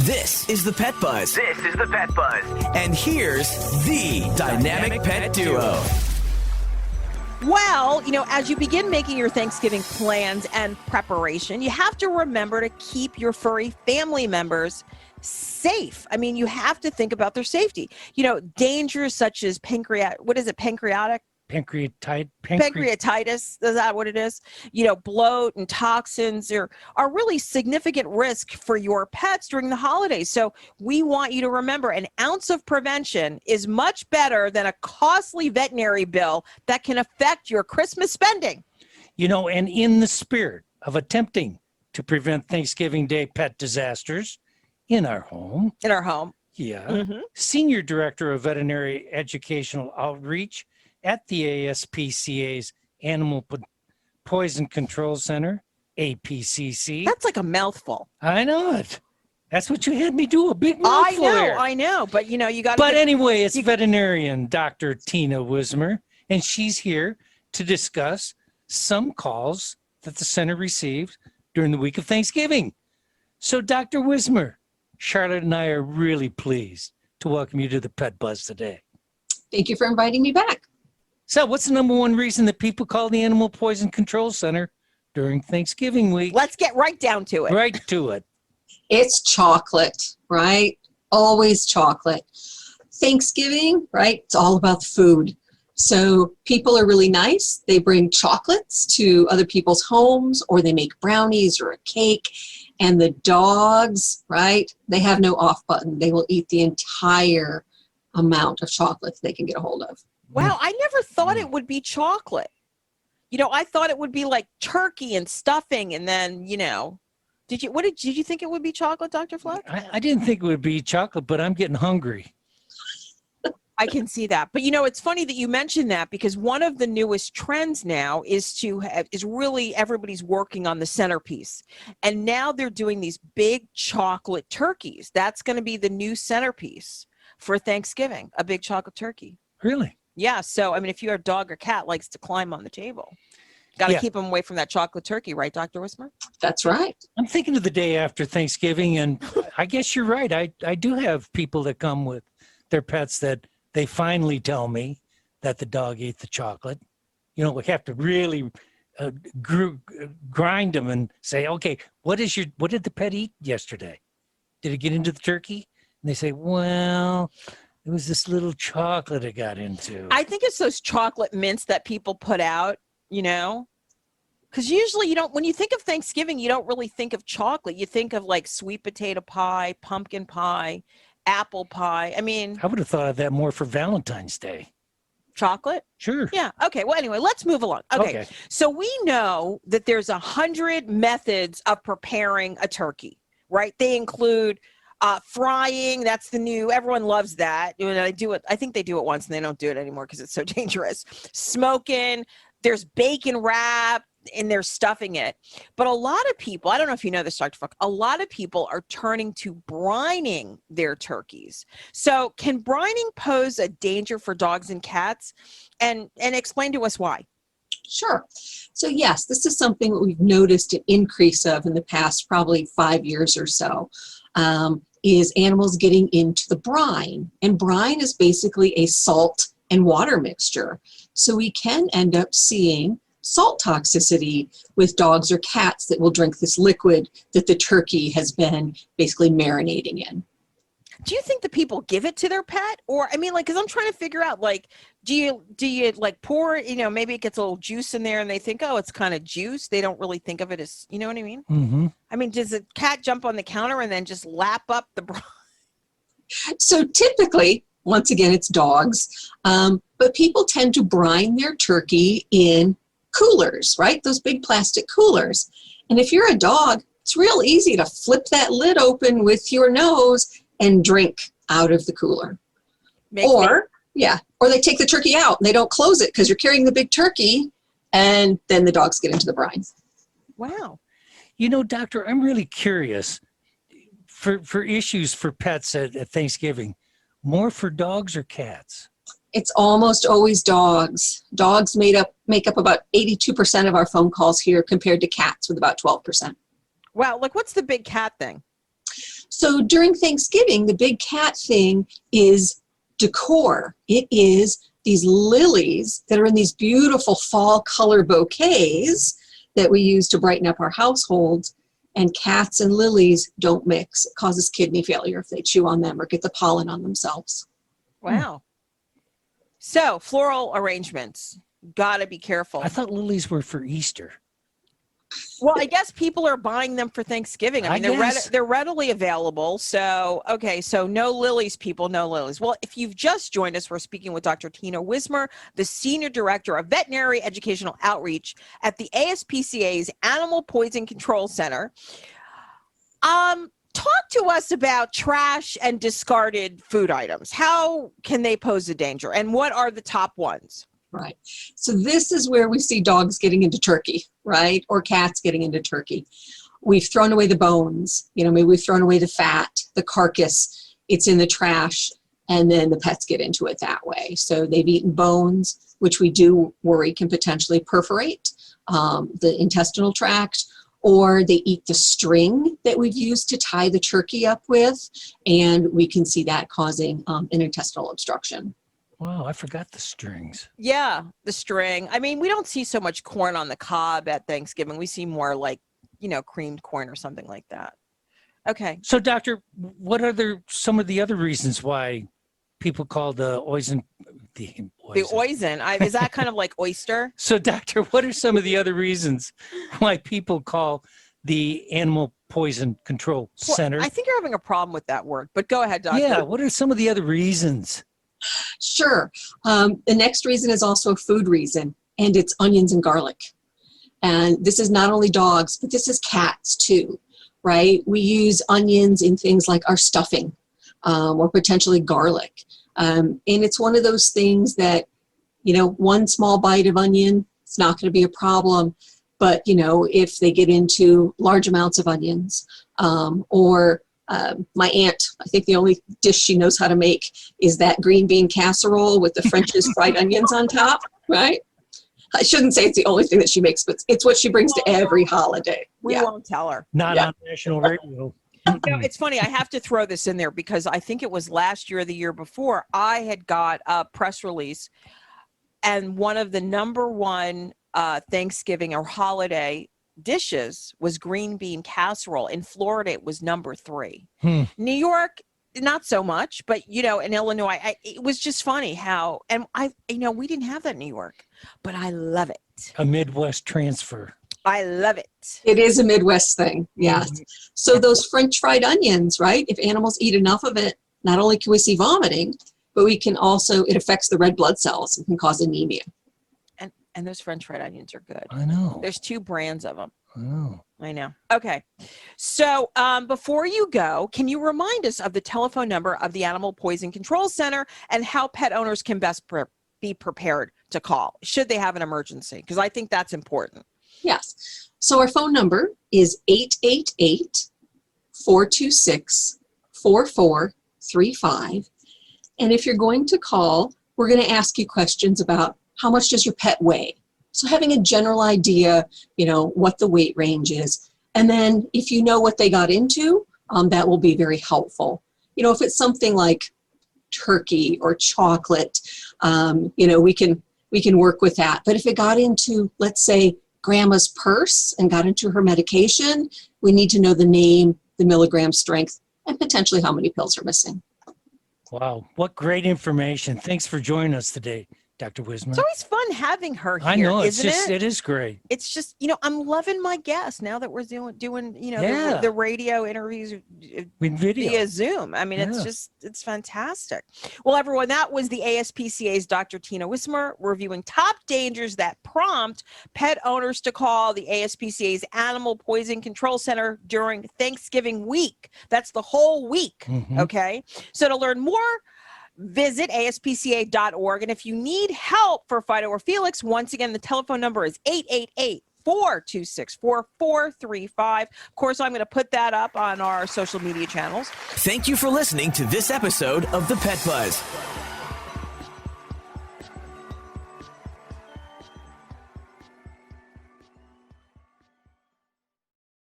This is the Pet Buzz. This is the Pet Buzz. And here's the Dynamic Pet Duo. Well, as you begin making your Thanksgiving plans and preparation, you have to remember to keep your furry family members safe. I mean, you have to think about their safety. Dangers such as pancreatitis, is that what it is? Bloat and toxins are really significant risk for your pets during the holidays. So we want you to remember an ounce of prevention is much better than a costly veterinary bill that can affect your Christmas spending. And in the spirit of attempting to prevent Thanksgiving Day pet disasters in our home. Yeah. Mm-hmm. Senior Director of Veterinary Educational Outreach at the ASPCA's Animal Poison Control Center, APCC. That's like a mouthful. I know it. That's what you had me do, a big mouthful there. I know. But, you got to... But anyway, it's veterinarian Dr. Tina Wismer, and she's here to discuss some calls that the center received during the week of Thanksgiving. So, Dr. Wismer, Charlotte and I are really pleased to welcome you to the Pet Buzz today. Thank you for inviting me back. So what's the number one reason that people call the Animal Poison Control Center during Thanksgiving week? Let's get right down to it. Right to it. It's chocolate, right? Always chocolate. Thanksgiving, right? It's all about the food. So people are really nice. They bring chocolates to other people's homes, or they make brownies or a cake. And the dogs, right? They have no off button. They will eat the entire amount of chocolate they can get a hold of. Wow, I never thought it would be chocolate. I thought it would be like turkey and stuffing, and then, did you think it would be chocolate, Dr. Fleck? I didn't think it would be chocolate, but I'm getting hungry. I can see that. But it's funny that you mentioned that, because one of the newest trends now is really everybody's working on the centerpiece. And now they're doing these big chocolate turkeys. That's going to be the new centerpiece for Thanksgiving, a big chocolate turkey. Really? Yeah. So, if your dog or cat likes to climb on the table, got to keep them away from that chocolate turkey, right, Dr. Wismer? That's right. I'm thinking of the day after Thanksgiving, and I guess you're right. I do have people that come with their pets that they finally tell me that the dog ate the chocolate. We have to really grind them and say, okay, what did the pet eat yesterday? Did it get into the turkey? And they say, well, it was this little chocolate it got into. I think it's those chocolate mints that people put out, because usually when you think of Thanksgiving, you don't really think of chocolate. You think of like sweet potato pie, pumpkin pie, apple pie. I would have thought of that more for Valentine's Day. Chocolate? Sure. Yeah. Okay. Well, anyway, let's move along. Okay. So we know that there's 100 methods of preparing a turkey, right? They include frying. That's the new, everyone loves that. I think they do it once and they don't do it anymore because it's so dangerous. Smoking, there's bacon wrap, and they're stuffing it. But a lot of people, I don't know if you know this, Dr. Fleck, a lot of people are turning to brining their turkeys. So can brining pose a danger for dogs and cats? And explain to us why. Sure. So yes, this is something that we've noticed an increase of in the past probably 5 years or so. Is animals getting into the brine. And brine is basically a salt and water mixture. So we can end up seeing salt toxicity with dogs or cats that will drink this liquid that the turkey has been basically marinating in. Do you think the people give it to their pet? Or, because I'm trying to figure out, do you pour it, maybe it gets a little juice in there and they think, oh, it's kind of juice. They don't really think of it as, you know what I mean? Mm-hmm. Does a cat jump on the counter and then just lap up the brine? So typically, once again, it's dogs, but people tend to brine their turkey in coolers, right? Those big plastic coolers. And if you're a dog, it's real easy to flip that lid open with your nose and drink out of the cooler. Or they take the turkey out and they don't close it because you're carrying the big turkey, and then the dogs get into the brine. Wow. Doctor, I'm really curious for issues for pets at Thanksgiving, more for dogs or cats? It's almost always dogs. Dogs make up about 82% of our phone calls here compared to cats with about 12%. Wow. What's the big cat thing? So during Thanksgiving, the big cat thing is decor. It is these lilies that are in these beautiful fall color bouquets that we use to brighten up our households. And cats and lilies don't mix. It causes kidney failure if they chew on them or get the pollen on themselves. Wow. So floral arrangements, gotta be careful. I thought lilies were for Easter. Well, I guess people are buying them for Thanksgiving. I mean, they're readily available. So, okay, so no lilies, people, no lilies. Well, if you've just joined us, we're speaking with Dr. Tina Wismer, the Senior Director of Veterinary Educational Outreach at the ASPCA's Animal Poison Control Center. Talk to us about trash and discarded food items. How can they pose a danger, and what are the top ones? Right. So this is where we see dogs getting into turkey, right? Or cats getting into turkey. We've thrown away the bones, maybe we've thrown away the fat, the carcass, it's in the trash, and then the pets get into it that way. So they've eaten bones, which we do worry can potentially perforate the intestinal tract, or they eat the string that we've used to tie the turkey up with, and we can see that causing an intestinal obstruction. Wow, I forgot the strings. Yeah, the string. I mean, we don't see so much corn on the cob at Thanksgiving. We see more like, creamed corn or something like that. Okay. So, Doctor, what are some of the other reasons why people call the oisin? The oisin. Is that kind of like oyster? So, Doctor, what are some of the other reasons why people call the Animal Poison Control Center? I think you're having a problem with that word, but go ahead, Doctor. Yeah, what are some of the other reasons? Sure. The next reason is also a food reason, and it's onions and garlic. And this is not only dogs, but this is cats too, right? We use onions in things like our stuffing or potentially garlic. And it's one of those things that, one small bite of onion, it's not going to be a problem. But, if they get into large amounts of onions or my aunt, I think the only dish she knows how to make is that green bean casserole with the French's fried onions on top, right? I shouldn't say it's the only thing that she makes, but it's what she brings to every holiday. We won't tell her. Not on national radio. It's funny. I have to throw this in there because I think it was last year or the year before, I had got a press release, and one of the number one Thanksgiving or holiday dishes was green bean casserole. In Florida, it was number 3. New York, not so much, but in Illinois, it was just funny how, and we didn't have that in New York, but I love it. A Midwest transfer. I love it. It is a Midwest thing, yes. So those French fried onions, right? If animals eat enough of it, not only can we see vomiting, but we can also, it affects the red blood cells and can cause anemia. And those French fried onions are good. I know. There's 2 brands of them. Oh. I know. Okay. So before you go, can you remind us of the telephone number of the Animal Poison Control Center and how pet owners can best be prepared to call should they have an emergency? Because I think that's important. Yes. So our phone number is 888-426-4435. And if you're going to call, we're going to ask you questions about how much does your pet weigh? So having a general idea, what the weight range is. And then if you know what they got into, that will be very helpful. If it's something like turkey or chocolate, we can work with that. But if it got into, let's say, grandma's purse and got into her medication, we need to know the name, the milligram strength, and potentially how many pills are missing. Wow, what great information. Thanks for joining us today, Dr. Wismer. It's always fun having her here. I know, isn't it? It is great. It's just, I'm loving my guests now that we're doing the radio interviews via Zoom. I mean, it's fantastic. Well, everyone, that was the ASPCA's Dr. Tina Wismer reviewing top dangers that prompt pet owners to call the ASPCA's Animal Poison Control Center during Thanksgiving week. That's the whole week. Okay. So to learn more, visit aspca.org. And if you need help for Fido or Felix, once again, the telephone number is 888-426-4435. Of course, I'm going to put that up on our social media channels. Thank you for listening to this episode of The Pet Buzz.